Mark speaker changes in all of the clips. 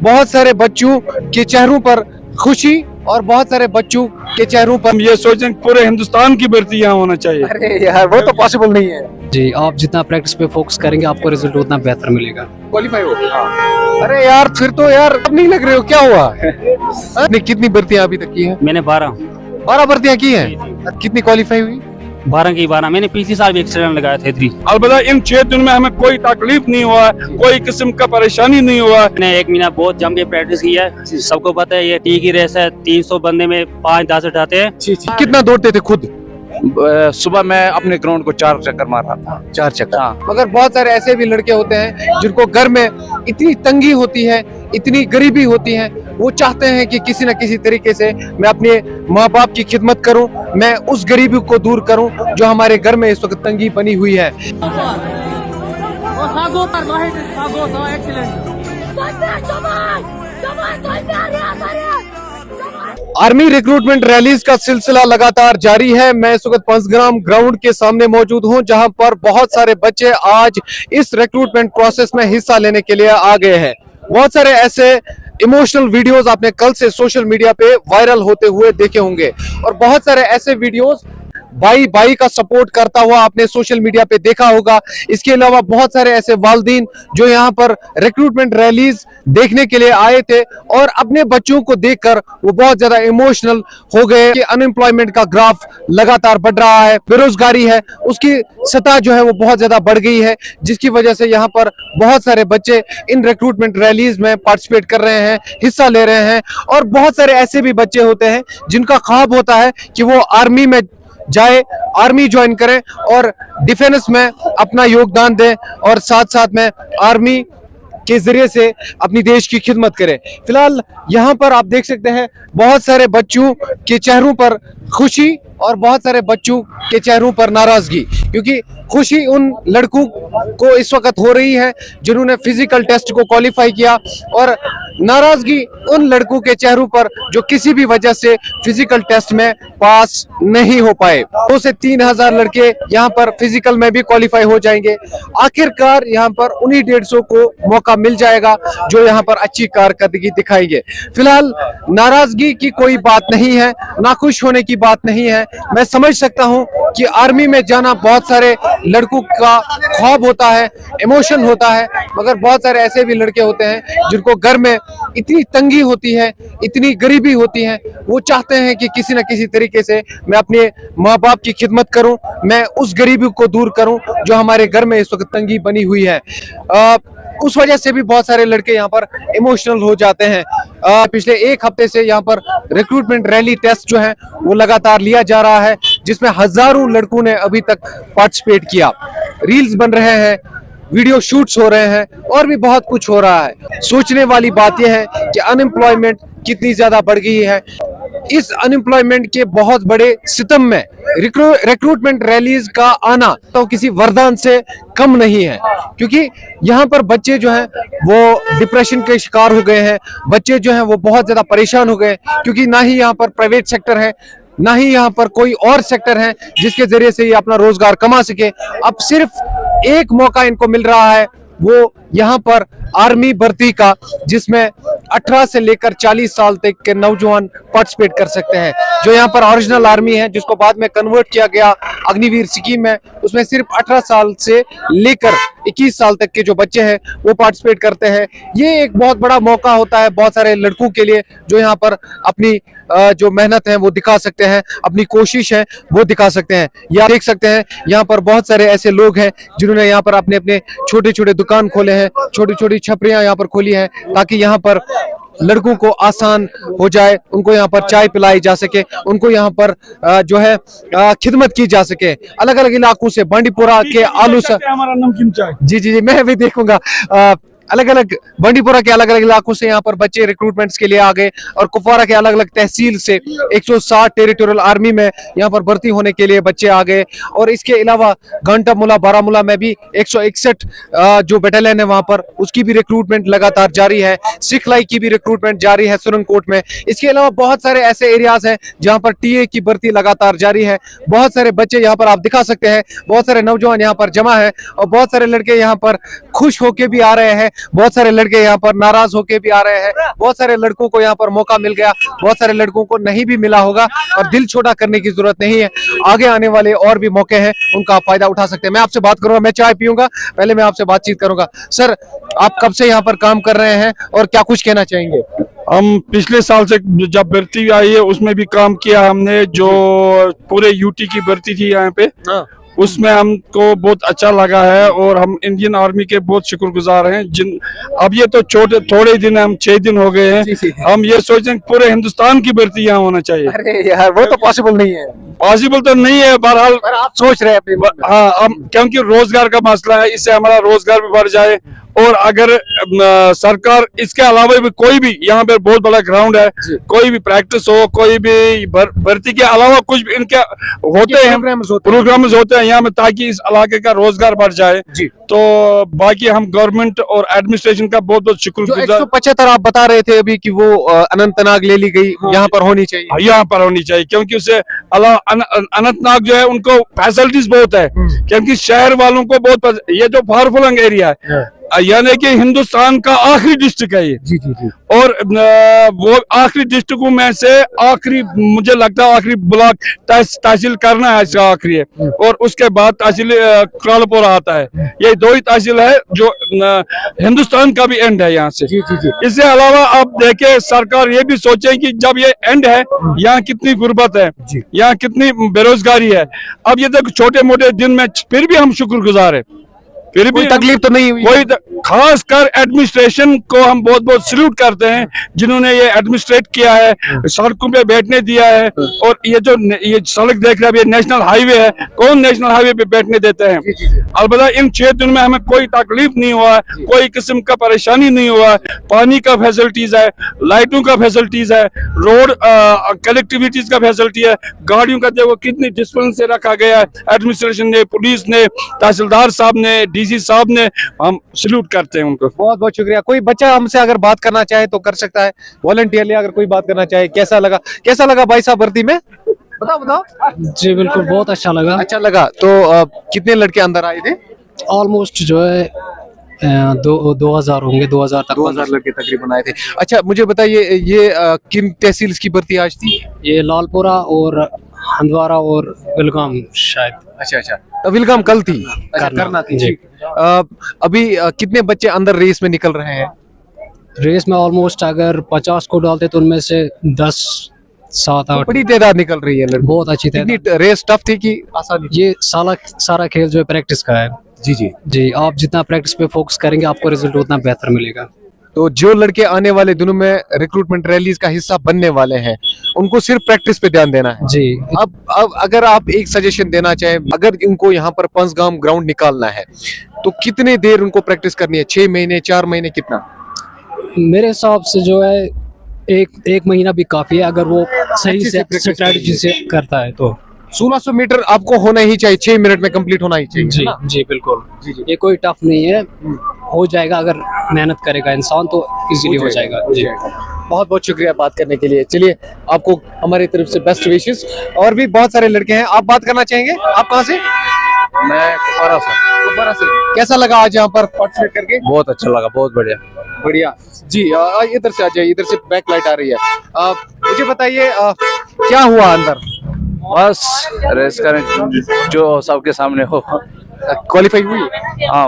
Speaker 1: बहुत सारे बच्चों के चेहरों पर खुशी और बहुत सारे बच्चों के चेहरों पर
Speaker 2: हम ये सोचें कि पूरे हिंदुस्तान की भर्ती यहाँ होना चाहिए।
Speaker 1: अरे यार वो तो पॉसिबल नहीं है।
Speaker 3: जी, आप जितना प्रैक्टिस पे फोकस करेंगे आपको रिजल्ट उतना बेहतर मिलेगा।
Speaker 1: क्वालिफाई हो अरे यार फिर तो यार अब नहीं लग रहे हो, क्या हुआ? आपने कितनी भर्तियां अभी तक की है?
Speaker 4: मैंने
Speaker 1: 12 भर्तियां की हैं। कितनी क्वालिफाई हुई?
Speaker 4: 12 की 12। मैंने पिछले साल भी एक्सीडेंट लगाया था इधर।
Speaker 2: अलबत्ता इन 6 दिन में हमें कोई तकलीफ नहीं हुआ है, कोई किस्म का परेशानी नहीं हुआ है।
Speaker 4: मैंने 1 महीना बहुत जम के प्रैक्टिस की है। सबको पता है ये टी की रेस है, 300 बंदे में 5-10 उठाते हैं।
Speaker 1: कितना दौड़ते थे खुद?
Speaker 5: सुबह मैं अपने ग्राउंड को 4 चक्कर मार रहा था।
Speaker 1: 4 चक्कर।
Speaker 5: हाँ।
Speaker 1: मगर बहुत सारे ऐसे भी लड़के होते हैं जिनको घर में इतनी तंगी होती है, इतनी गरीबी होती है, वो चाहते हैं कि किसी न किसी तरीके से मैं अपने माँ बाप की खिदमत करूं, मैं उस गरीबी को दूर करूं जो हमारे घर में इस वक्त तंगी बनी हुई है। आर्मी रिक्रूटमेंट रैलीज का सिलसिला लगातार जारी है। मैं इस वक्त पंचग्राम ग्राउंड के सामने मौजूद हूं, जहां पर बहुत सारे बच्चे आज इस रिक्रूटमेंट प्रोसेस में हिस्सा लेने के लिए आ गए हैं। बहुत सारे ऐसे इमोशनल वीडियोस आपने कल से सोशल मीडिया पे वायरल होते हुए देखे होंगे और बहुत सारे ऐसे वीडियोस भाई भाई का सपोर्ट करता हुआ आपने सोशल मीडिया पे देखा होगा। इसके अलावा बहुत सारे ऐसे वालिदीन जो यहाँ पर रिक्रूटमेंट रैलीज देखने के लिए आए थे और अपने बच्चों को देखकर वो बहुत ज्यादा इमोशनल हो गए कि अनएम्प्लॉयमेंट का ग्राफ लगातार बढ़ रहा है, बेरोजगारी है उसकी सतह जो है वो बहुत ज्यादा बढ़ गई है, जिसकी वजह से यहाँ पर बहुत सारे बच्चे इन रिक्रूटमेंट रैलीज में पार्टिसिपेट कर रहे हैं, हिस्सा ले रहे हैं। और बहुत सारे ऐसे भी बच्चे होते हैं जिनका ख्वाब होता है कि वो आर्मी में जाए, आर्मी ज्वाइन करें और डिफेंस में अपना योगदान दें और साथ साथ में आर्मी के जरिए से अपनी देश की खिदमत करें। फिलहाल यहाँ पर आप देख सकते हैं बहुत सारे बच्चों के चेहरों पर खुशी और बहुत सारे बच्चों के चेहरों पर नाराजगी, क्योंकि खुशी उन लड़कों को इस वक्त हो रही है जिन्होंने फिजिकल टेस्ट को क्वालिफाई किया और नाराजगी उन लड़कों के चेहरों पर जो किसी भी वजह से फिजिकल टेस्ट में पास नहीं हो पाए। 2 से 3 हजार लड़के यहाँ पर फिजिकल में भी क्वालिफाई हो जाएंगे। आखिरकार यहाँ पर उन्हीं 150 को मौका मिल जाएगा जो यहाँ पर अच्छी कारकर्दगी दिखाएंगे। फिलहाल नाराजगी की कोई बात नहीं है, नाखुश होने की बात नहीं है। मैं समझ सकता हूँ कि आर्मी में जाना बहुत सारे लड़कों का ख्वाब होता है, इमोशन होता है, मगर बहुत सारे ऐसे भी लड़के होते हैं जिनको घर में इतनी तंगी होती है, इतनी गरीबी होती है, वो चाहते हैं कि किसी न किसी तरीके से मैं अपने माँ बाप की खिदमत करूं, मैं उस गरीबी को दूर करूं जो हमारे घर में इस वक्त तंगी बनी हुई है। उस वजह से भी बहुत सारे लड़के यहाँ पर इमोशनल हो जाते हैं। पिछले 1 हफ्ते से यहाँ पर रिक्रूटमेंट रैली टेस्ट जो है वो लगातार लिया जा रहा है, जिसमें हजारों लड़कों ने अभी तक पार्टिसिपेट किया। रील्स बन रहे हैं, वीडियो शूट्स हो रहे हैं और भी बहुत कुछ हो रहा है। सोचने वाली बात यह है कि अनएम्प्लॉयमेंट कितनी ज्यादा बढ़ गई है। इस अनएम्प्लॉयमेंट के बहुत बड़े सितम में रिक्रूटमेंट रैलीज का आना तो किसी वरदान से कम नहीं है, क्योंकि यहाँ पर बच्चे जो हैं वो डिप्रेशन के शिकार हो गए हैं। बच्चे जो हैं वो बहुत ज्यादा परेशान हो गए, क्योंकि ना ही यहाँ पर प्राइवेट सेक्टर है, ना ही यहाँ पर कोई और सेक्टर है जिसके जरिए से ये अपना रोजगार कमा सके। अब सिर्फ एक मौका इनको मिल रहा है, वो यहाँ पर आर्मी भर्ती का, जिसमें 18 से लेकर 40 साल तक के नौजवान पार्टिसिपेट कर सकते हैं। जो यहाँ पर ओरिजिनल आर्मी है, जिसको बाद में कन्वर्ट किया गया अग्निवीर स्कीम है, उसमें सिर्फ 18 साल से लेकर 21 साल तक के जो बच्चे हैं वो पार्टिसिपेट करते हैं। ये एक बहुत बड़ा मौका होता है बहुत सारे लड़कों के लिए, जो यहाँ पर अपनी जो मेहनत है वो दिखा सकते हैं, अपनी कोशिश है वो दिखा सकते हैं। या देख सकते हैं यहाँ पर बहुत सारे ऐसे लोग हैं जिन्होंने यहाँ पर अपने अपने छोटे छोटे दुकान खोले हैं, छोटी छोटी छपरियां यहाँ पर खोली हैं, ताकि यहाँ पर लड़कों को आसान हो जाए, उनको यहाँ पर चाय पिलाई जा सके, उनको यहाँ पर जो है खिदमत की जा सके। अलग अलग इलाकों से, बांडीपुरा के आलू से
Speaker 2: हमारा नमकीन चाय।
Speaker 1: जी मैं भी देखूंगा। अलग अलग बांडीपुरा के अलग अलग इलाकों से यहाँ पर बच्चे रिक्रूटमेंट्स के लिए आ गए और कुपवारा के अलग अलग तहसील से 160 टेरिटोरियल आर्मी में यहाँ पर भर्ती होने के लिए बच्चे आ गए। और इसके अलावा घंटामुला, बारामूला में भी 161 जो बटालियन है वहां पर, उसकी भी रिक्रूटमेंट लगातार जारी है। सिखलाई की भी रिक्रूटमेंट जारी है सुरनकोट में। इसके अलावा बहुत सारे ऐसे एरियाज हैं जहाँ पर टीए की भर्ती लगातार जारी है। बहुत सारे बच्चे यहाँ पर आप दिखा सकते हैं, बहुत सारे नौजवान यहाँ पर जमा है और बहुत सारे लड़के यहाँ पर खुश होके भी आ रहे हैं बहुत सारे लड़के यहाँ पर नाराज होके भी आ रहे हैं, बहुत सारे लड़कों को यहाँ पर मौका मिल गया, बहुत सारे लड़कों को नहीं भी मिला होगा, और दिल छोटा करने की जरूरत नहीं है। आगे आने वाले और भी मौके हैं, उनका आप फायदा उठा सकते हैं। मैं आपसे बात करूंगा, मैं चाय पीऊंगा, पहले मैं आपसे बातचीत करूंगा। सर, आप कब से यहाँ पर काम कर रहे हैं और क्या कुछ कहना चाहेंगे?
Speaker 2: हम पिछले साल से जब भर्ती आई है उसमें भी काम किया हमने, जो पूरे यूटी की भर्ती थी यहाँ पे, उसमें हमको बहुत अच्छा लगा है और हम इंडियन आर्मी के बहुत शुक्रगुजार हैं। जिन अब ये तो थोड़े दिन, हम 6 दिन हो गए हैं, हम ये सोचते हैं पूरे हिंदुस्तान की भर्ती यहाँ होना चाहिए।
Speaker 1: अरे यार, वो तो पॉसिबल नहीं है।
Speaker 2: पॉसिबल तो नहीं है, बहरहाल
Speaker 1: आप सोच रहे हैं।
Speaker 2: हाँ, क्योंकि रोजगार का मसला है, इससे हमारा रोजगार भी बढ़ जाए। और अगर सरकार इसके अलावा भी कोई भी यहाँ पे बहुत बड़ा ग्राउंड है, कोई भी प्रैक्टिस हो, कोई भी भर्ती के अलावा कुछ भी इनके होते हैं, प्रोग्राम्स होते हैं यहाँ में, ताकि इस इलाके का रोजगार बढ़ जाए। तो बाकी हम गवर्नमेंट और एडमिनिस्ट्रेशन का बहुत बहुत शुक्रगुजार।
Speaker 1: 175 आप बता रहे थे अभी कि वो अनंतनाग ले ली गई, यहाँ पर होनी चाहिए।
Speaker 2: यहाँ पर होनी चाहिए, क्योंकि उससे अनंतनाग जो है उनको फैसिलिटीज बहुत है, क्योंकि शहर वालों को बहुत, ये जो फारफुलंग एरिया है, यानी कि हिंदुस्तान का आखिरी डिस्ट्रिक्ट है ये।
Speaker 1: जी जी जी।
Speaker 2: और वो आखिरी डिस्ट्रिक्टों में से आखिरी, मुझे लगता है आखिरी ब्लॉक तहसील करना है, इसका आखिरी है, और उसके बाद तहसील क्रालपुरा आता है। ये 2 ही तहसील है जो हिंदुस्तान का भी एंड है यहाँ से।
Speaker 1: जी जी जी।
Speaker 2: इसके अलावा आप देखें, सरकार ये भी सोचे कि जब ये एंड है, यहाँ कितनी गुर्बत है, यहाँ कितनी बेरोजगारी है। अब ये तक छोटे मोटे दिन में फिर भी हम शुक्रगुजार है, फिर भी
Speaker 1: तकलीफ तो नहीं हुई।
Speaker 2: कोई खास कर एडमिनिस्ट्रेशन को हम बहुत बहुत सल्यूट करते हैं, जिन्होंने ये एडमिनिस्ट्रेट किया है, सड़कों पे बैठने दिया है। और ये जो ये सड़क देख रहे हैं, ये नेशनल हाईवे है, कौन नेशनल हाईवे पे बैठने देते हैं? अलबत्ता इन 6 दिन में हमें कोई तकलीफ नहीं हुआ है, कोई किस्म का परेशानी नहीं हुआ है। पानी का फैसिलिटीज है, लाइटों का फैसिलिटीज है, रोड कनेक्टिविटीज का फैसिलिटी है, गाड़ियों का देखो कितनी डिस्टेंस से रखा गया है, एडमिनिस्ट्रेशन ने, पुलिस ने, तहसीलदार साहब ने, डीसी साहब ने, हम सल्यूट करते हैं उनको।
Speaker 1: बहुत बहुत शुक्रिया। कोई बच्चा हमसे अगर बात करना चाहे तो कर सकता है, वॉलंटियरली अगर कोई बात करना चाहे। कैसा लगा भाई साहब भर्ती में? बताओ।
Speaker 3: जी बिल्कुल, बहुत अच्छा लगा।
Speaker 1: अच्छा लगा। तो कितने लड़के अंदर आए थे?
Speaker 3: ऑलमोस्ट जो है 2000 होंगे, 2000 तक।
Speaker 1: 2000 लड़के तकरीबन आए थे। अच्छा, मुझे बताइए, ये किन तहसील की भर्ती आज थी?
Speaker 3: ये लालपुरा और हंदवारा और विलगाम शायद।
Speaker 1: अच्छा, तो विलगाम कल थी। अच्छा, करना थी जी। अभी कितने बच्चे अंदर रेस में निकल रहे हैं?
Speaker 3: रेस में ऑलमोस्ट अगर 50 को डालते तो उनमें से 10, 7, 8
Speaker 1: बड़ी तादाद निकल रही है लड़के।
Speaker 3: बहुत अच्छी तादाद।
Speaker 1: कितनी रेस टफ थी कि आसान?
Speaker 3: ये सारा खेल जो है प्रैक्टिस का है। जी, आप जितना प्रैक्टिस पे फोकस करेंगे, आपको रिजल्ट उतना बेहतर मिलेगा।
Speaker 1: तो जो लड़के आने वाले दिनों में रिक्रूटमेंट रैलीज का हिस्सा बनने वाले हैं, उनको सिर्फ प्रैक्टिस पे ध्यान देना है।
Speaker 3: जी।
Speaker 1: अब अगर आप एक सजेशन देना चाहें, अगर उनको यहाँ पर पंचगाम ग्राउंड निकालना है तो कितने देर उनको प्रैक्टिस करनी है? 6 महीने, 4 महीने, कितना?
Speaker 3: मेरे हिसाब से जो है एक महीना भी काफी है, अगर वो सही से स्ट्रेटजी से करता है तो।
Speaker 1: 1600 मीटर आपको होना ही चाहिए, 6 मिनट में कंप्लीट होना ही चाहिए।
Speaker 3: जी बिल्कुल। ये कोई टफ नहीं है, हो जाएगा। अगर मेहनत करेगा इंसान तो इजीली हो जाएगा। जी,
Speaker 1: बहुत बहुत शुक्रिया बात करने के लिए। चलिए, आपको हमारी तरफ से बेस्ट विशेस। और भी बहुत सारे लड़के हैं, आप बात करना चाहेंगे? आप कहाँ से?
Speaker 5: मैं कुपवारा से।
Speaker 1: कैसा लगा आज यहाँ पर पार्टिसिपेट करके?
Speaker 5: बहुत अच्छा लगा, बहुत बढ़िया
Speaker 1: जी। इधर से आ जाइए, इधर से बैक लाइट आ रही है। मुझे बताइए, क्या हुआ अंदर?
Speaker 5: बस रेस करें जो सबके सामने हो।
Speaker 1: क्वालिफाई हुई?
Speaker 5: हाँ,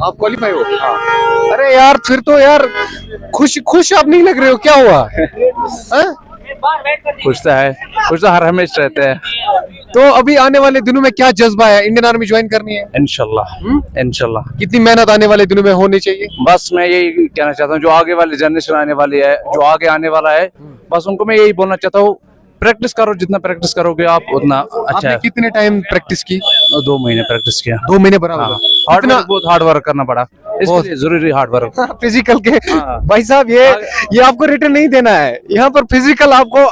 Speaker 1: आप क्वालिफाई हो? हाँ। अरे यार, फिर तो यार खुश आप नहीं लग रहे हो, क्या हुआ?
Speaker 5: खुश तो है, खुश तो हर हमेशा रहते हैं।
Speaker 1: तो अभी आने वाले दिनों में क्या जज्बा है? इंडियन आर्मी ज्वाइन करनी है?
Speaker 5: इंशाल्लाह।
Speaker 1: कितनी मेहनत आने वाले दिनों में होनी चाहिए?
Speaker 5: बस मैं यही कहना चाहता हूँ, जो आगे वाली जनरेशन आने वाली है, जो आगे आने वाला है, बस उनको मैं यही बोलना चाहता हूँ, प्रैक्टिस करो, जितना प्रैक्टिस करोगे आप उतना अच्छा है।
Speaker 1: कितने टाइम प्रैक्टिस की?
Speaker 5: 2 महीने प्रैक्टिस किया।
Speaker 1: 2 महीने बराबर।
Speaker 5: बहुत हार्ड वर्क करना पड़ा, इसके लिए जरूरी हार्ड वर्क।
Speaker 1: फिजिकल के भाई साहब, ये आपको रिटर्न नहीं देना है। यहाँ पर फिजिकल आपको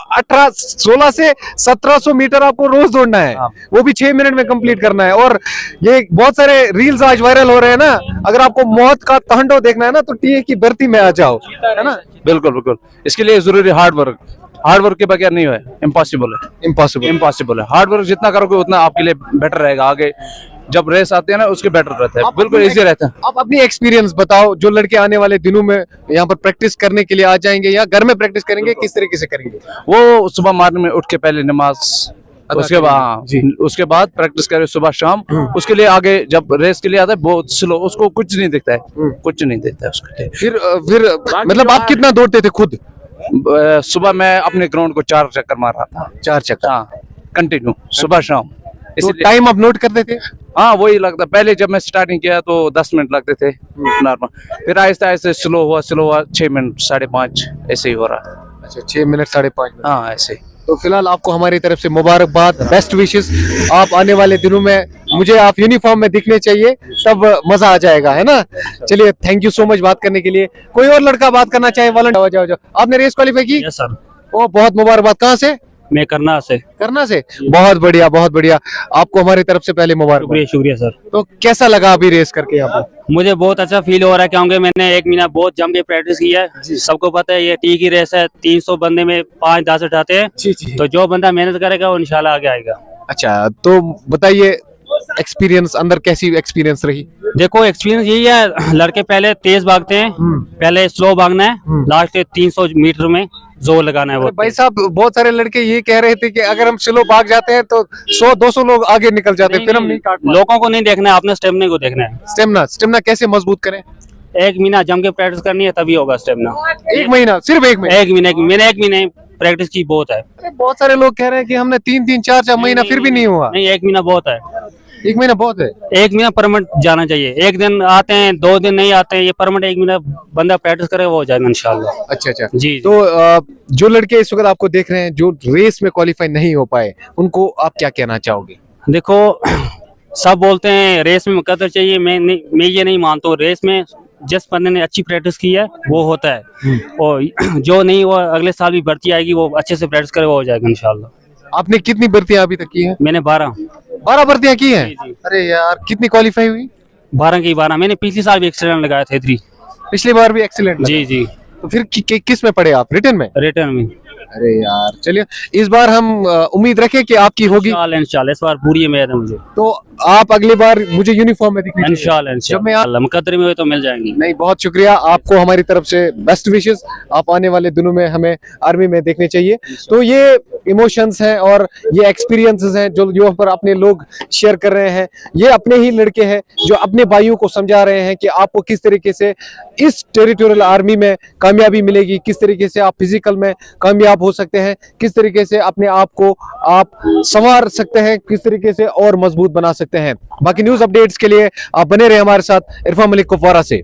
Speaker 1: 16 से 1700 मीटर आपको रोज दौड़ना है, वो भी 6 मिनट में कंप्लीट करना है। और ये बहुत सारे रील्स आज वायरल हो रहे हैं ना, अगर आपको मौत का तांडव देखना है ना, तो टीए की भर्ती में आ जाओ, है ना?
Speaker 5: बिल्कुल। इसके लिए जरूरी हार्ड वर्क के बगैर नहीं है, इम्पॉसिबल है। हार्ड वर्क जितना करोगे उतना आपके लिए बेटर रहेगा, आगे जब रेस आती है ना उसके बेटर रहता है,
Speaker 1: आप
Speaker 5: बिल्कुल
Speaker 1: अपनी
Speaker 5: इजी रहता है।
Speaker 1: आप अपनी एक्सपीरियंस बताओ, जो लड़के आने वाले दिनों में यहाँ पर प्रैक्टिस करने के लिए आ जाएंगे या घर में प्रैक्टिस करेंगे, किस तरीके से करेंगे?
Speaker 5: वो सुबह मॉर्निंग में उठ के पहले नमाज,
Speaker 1: अदा
Speaker 5: उसके
Speaker 1: करेंगे।
Speaker 5: बाद
Speaker 1: जी।
Speaker 5: उसके बाद प्रैक्टिस करे सुबह शाम। उसके लिए आगे जब रेस के लिए आता है बहुत स्लो, उसको कुछ नहीं दिखता है, कुछ नहीं दिखता है उसके लिए।
Speaker 1: फिर मतलब आप कितना दौड़ते थे खुद?
Speaker 5: सुबह मैं अपने ग्राउंड को 4 चक्कर मार रहा था,
Speaker 1: 4 चक्कर।
Speaker 5: हाँ कंटिन्यू सुबह शाम।
Speaker 1: तो
Speaker 5: इसलिए
Speaker 1: टाइम आप नोट करते थे?
Speaker 5: हाँ वही लगता, पहले जब मैं स्टार्टिंग किया तो 10 मिनट लगते थे नॉर्मल, फिर आहिस्ता आहिस्ता स्लो हुआ 6 मिनट 5.5 ऐसे ही हो रहा।
Speaker 1: अच्छा, 6 मिनट 5.5 मिनट।
Speaker 5: हाँ ऐसे ही।
Speaker 1: तो फिलहाल आपको हमारी तरफ से मुबारकबाद, बेस्ट विशेस। आप आने वाले दिनों में मुझे आप यूनिफॉर्म में दिखने चाहिए, तब मजा आ जाएगा, है ना? चलिए, थैंक यू सो मच बात करने के लिए। कोई और लड़का बात करना चाहे? वॉलंटियर जाओ। आपने रेस क्वालिफाई की?
Speaker 4: यस सर,
Speaker 1: ओ, बहुत मुबारकबाद। कहाँ से?
Speaker 4: मैं करना से।
Speaker 1: करना से? बहुत बढ़िया, बहुत बढ़िया। आपको हमारी तरफ से पहले मुबारकबाद।
Speaker 4: शुक्रिया शुक्रिया सर।
Speaker 1: तो कैसा लगा अभी रेस करके यहाँ पे?
Speaker 4: मुझे बहुत अच्छा फील हो रहा है क्योंकि मैंने 1 महीना बहुत जम के प्रैक्टिस की है। सबको पता है ये टी की रेस है, 300 बंदे में 5-10 उठाते हैं।
Speaker 1: जी जी।
Speaker 4: तो जो बंदा मेहनत करेगा वो इंशाल्लाह आगे आएगा।
Speaker 1: अच्छा, तो बताइए एक्सपीरियंस, अंदर कैसी एक्सपीरियंस रही?
Speaker 4: देखो एक्सपीरियंस यही है, लड़के पहले तेज भागते हैं, पहले स्लो भागना है, लास्ट 300 मीटर में जोर लगाना है। वो
Speaker 1: भाई साहब, बहुत सारे लड़के ये कह रहे थे कि अगर हम स्लो भाग जाते हैं तो 100-200 लोग आगे निकल जाते हैं, फिर हम नहीं काट पाते।
Speaker 4: लोगों को नहीं देखना है, अपने स्टेमिना को देखना है।
Speaker 1: स्टेमिना कैसे मजबूत करें?
Speaker 4: 1 महीना जम के प्रैक्टिस करनी है तभी होगा स्टेमिना।
Speaker 1: 1 महीना? सिर्फ 1 महीना?
Speaker 4: 1 महीने मैंने 1 महीने प्रैक्टिस की बहुत है।
Speaker 1: अरे बहुत सारे लोग कह रहे हैं कि हमने 3-3, 4-4 महीना फिर भी नहीं हुआ।
Speaker 4: नहीं, 1 महीना बहुत है।
Speaker 1: 1 महीना बहुत है?
Speaker 4: 1 महीना परमानेंट जाना चाहिए। 1 दिन आते हैं, 2 दिन नहीं आते हैं, ये परमानेंट 1 महीना बंदा प्रैक्टिस करे वो हो जाएगा इंशाल्लाह।
Speaker 1: अच्छा अच्छा।
Speaker 4: जी
Speaker 1: तो जो लड़के इस वक्त आपको देख रहे हैं जो रेस में क्वालिफाई नहीं हो पाए, उनको आप क्या कहना चाहोगे?
Speaker 4: देखो, सब बोलते हैं रेस में मुकद्दर चाहिए, मैं ये नहीं मानता हूँ। रेस में जिस बंदे ने अच्छी प्रैक्टिस की है वो होता है, और जो नहीं वो अगले साल भी भर्ती आएगी, वो अच्छे से प्रैक्टिस करे वो हो जाएगा इंशाल्लाह।
Speaker 1: आपने कितनी भर्तियां अभी तक की हैं?
Speaker 4: मैंने 12
Speaker 1: भर्तियां की हैं?
Speaker 4: जी, जी।
Speaker 1: अरे यार, कितनी क्वालिफाई हुई?
Speaker 4: 12 की 12। मैंने पिछले साल भी एक्सीडेंट लगाया था 3।
Speaker 1: पिछली बार भी एक्सीलेंट?
Speaker 4: जी जी,
Speaker 1: तो फिर किस में पढ़े आप? रिटर्न में?
Speaker 4: रिटर्न में।
Speaker 1: अरे यार, चलिए इस बार हम उम्मीद रखें कि आपकी होगी।
Speaker 4: इंशाल्लाह इस बार पूरी उम्मीद है मुझे।
Speaker 1: तो आप अगली बार मुझे यूनिफॉर्म में दिखनी चाहिए।
Speaker 4: इंशाल्लाह
Speaker 1: जब मैं
Speaker 4: इंशाल्लाह मुकद्दर में हुए तो मिल जाएंगी।
Speaker 1: नहीं, बहुत शुक्रिया आपको हमारी तरफ से बेस्ट विशेस। आप आने वाले दिनों में हमें आर्मी में देखने चाहिए। तो ये इमोशंस हैं और ये एक्सपीरियंसेस हैं जो यहाँ पर अपने लोग शेयर कर रहे हैं। ये अपने ही लड़के हैं जो अपने भाइयों को समझा रहे हैं कि आपको किस तरीके से इस टेरिटोरियल आर्मी में कामयाबी मिलेगी, किस तरीके से आप फिजिकल में कामयाब हो सकते हैं, किस तरीके से अपने आप को आप संवार सकते हैं, किस तरीके से और मजबूत बना सकते हैं। बाकी न्यूज अपडेट्स के लिए आप बने रहे हमारे साथ। इरफान मलिक कुपवारा से।